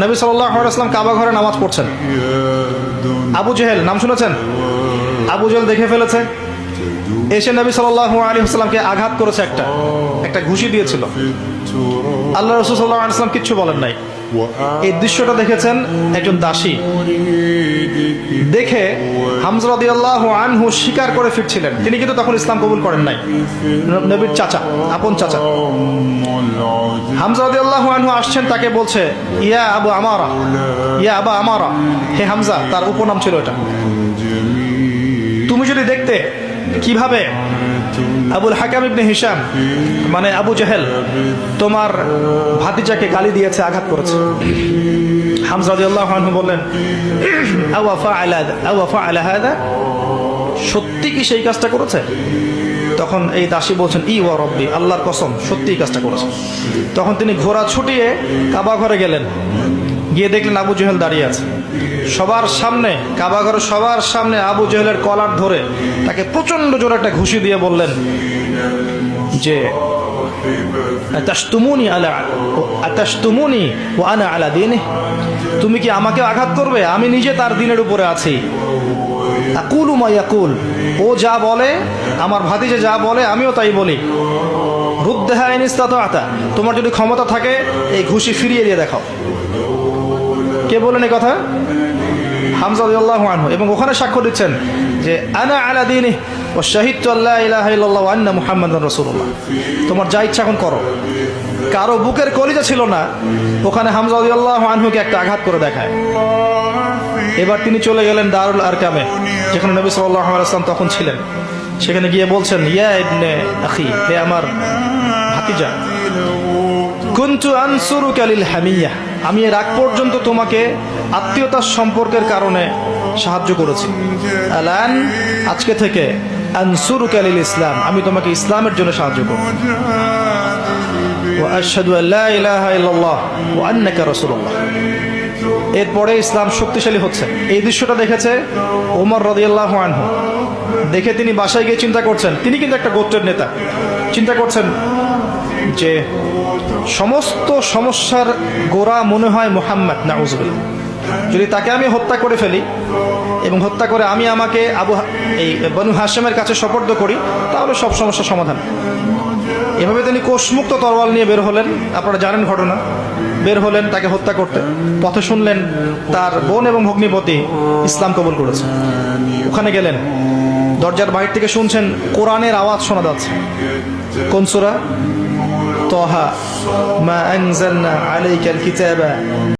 নবী সাল্লাল্লাহু আলাইহি ওয়াসাল্লাম কাবা ঘরে নামাজ পড়ছেন। আবু জেহেল নাম শুনেছেন? আবু জেহেল দেখে ফেলেছে, এসে নবী সাল্লাল্লাহু আলাইহি ওয়াসাল্লামকে আঘাত করেছে, একটা ঘুষি দিয়েছিল। আল্লাহ রাসূল সাল্লাল্লাহু আলাইহি ওয়াসাল্লাম কিচ্ছু বলেন নাই। এই দৃশ্যটা দেখেছেন একজন দাসী, দেখে হামজা রাদিয়াল্লাহু আনহু স্বীকার করে ফিরছিলেন। তিনি কিন্তু তখন ইসলাম কবুল করেন নাই, নবীর চাচা, আপন চাচা। হামজা রাদিয়াল্লাহু আনহু আসছেন, তাকে বলছে ইয়া আবু আমারা, ইয়া আবা আমারা, হে হামজা, তার উপনাম ছিল এটা। তুমি যদি দেখতে কিভাবে আবুল হাকাম ইবনে হিশাম মানে আবু জেহেল তোমার ভাতিজাকে গালি দিয়েছে, আঘাত করেছে। হামজা রাদিয়াল্লাহু আনহু বললেন আওয়া ফাআলা হাদা, সত্যি কি সেই কাজটা করেছে? তখন এই দাসী বলছেন ই ওয়া রব্বি, আল্লাহর কসম সত্যি এই কাজটা করেছে। তখন তিনি ঘোড়া ছুটিয়ে কাবা ঘরে গেলেন, গিয়ে দেখলেন আবু জেহেল দাঁড়িয়ে আছে সবার সামনে, কাবা ঘরে সবার সামনে আবু জেহেলের কলার ধরে তাকে প্রচন্ড জোরে একটা ঘুষি দিয়ে বললেন যে আতাশতুমুনি ওয়া আনা আলা দীনিহি, তুমি কি আমাকে আঘাত করবে? আমি নিজে তার দিনের উপরে আছি। আকুলু মা ইয়াকুল, ও যা বলে, আমার ভাতিজা যা বলে আমিও তাই বলি। রুদ্দাহা ইন ইসতাতা'তা, তোমার যদি ক্ষমতা থাকে এই ঘুষি ফিরিয়ে দিয়ে দেখাও। কে বলেন এই কথা? হামজা রাদিয়াল্লাহু আনহু। এবং ওখানে সাক্ষ্য দিচ্ছেন যে আনা আলা দীনিহি ওয়া শাহিদতু আল্লা ইলাহা ইল্লাল্লাহ ওয়া আন্না মুহাম্মাদান রাসূলুল্লাহ। তোমার যা ইচ্ছা এখন করো। কারো বুকের কলিজা ছিল না, ওখানে হামজা রাদিয়াল্লাহু আনহুকে একটা আঘাত করে দেখায়। এবার তিনি চলে গেলেন দারুল আরকামে, যেখানে নবী সাল্লাল্লাহু আলাইহি ওয়াসাল্লাম তখন ছিলেন। সেখানে গিয়ে বলছেন ইয়া ইবনে আখি, হে আমার ভাতিজা, কুনতু আনসুরুকা লিল হামিয়া, আমি এর আগ পর্যন্ত তোমাকে আত্মীয়তার সম্পর্কের কারণে সাহায্য করেছি। আলান, আজকে থেকে আনসুরুকা লিল ইসলাম, আমি তোমাকে ইসলামের জন্য সাহায্য করব। ওয়া আশহাদু আল্লা ইলাহা ইল্লাল্লাহ ওয়া আন্নাকা রাসূলুল্লাহ। এরপরে ইসলাম শক্তিশালী হচ্ছে। এই দৃশ্যটা দেখেছে ওমর রাদিয়াল্লাহু আনহু। দেখে তিনি বাসায় গিয়ে চিন্তা করছেন, তিনি কিন্তু একটা গোত্রের নেতা, চিন্তা করছেন যে সমস্ত সমস্যার গোড়া মনে হয় মুহাম্মদ, নাউযুবিল্লাহ। যদি তাকে আমি হত্যা করে ফেলি এবং হত্যা করে আমি আমাকে এই বনু হাশেমের কাছে সোপর্দ করি, তাহলে সব সমস্যার সমাধান। এভাবে তিনি কোষমুক্ত তরোয়াল নিয়ে বের হলেন। আপনারা জানেন ঘটনা। বের হলেন তাকে হত্যা করতে। পথে শুনলেন তার বোন এবং ভগ্নিপতি ইসলাম কবুল করেছে। ওখানে গেলেন, দরজার বাইরে থেকে শুনছেন কোরআনের আওয়াজ শোনা যাচ্ছে। কোন সূরা? তাহা, মা আনজালনা আলাইকাল কিতাবা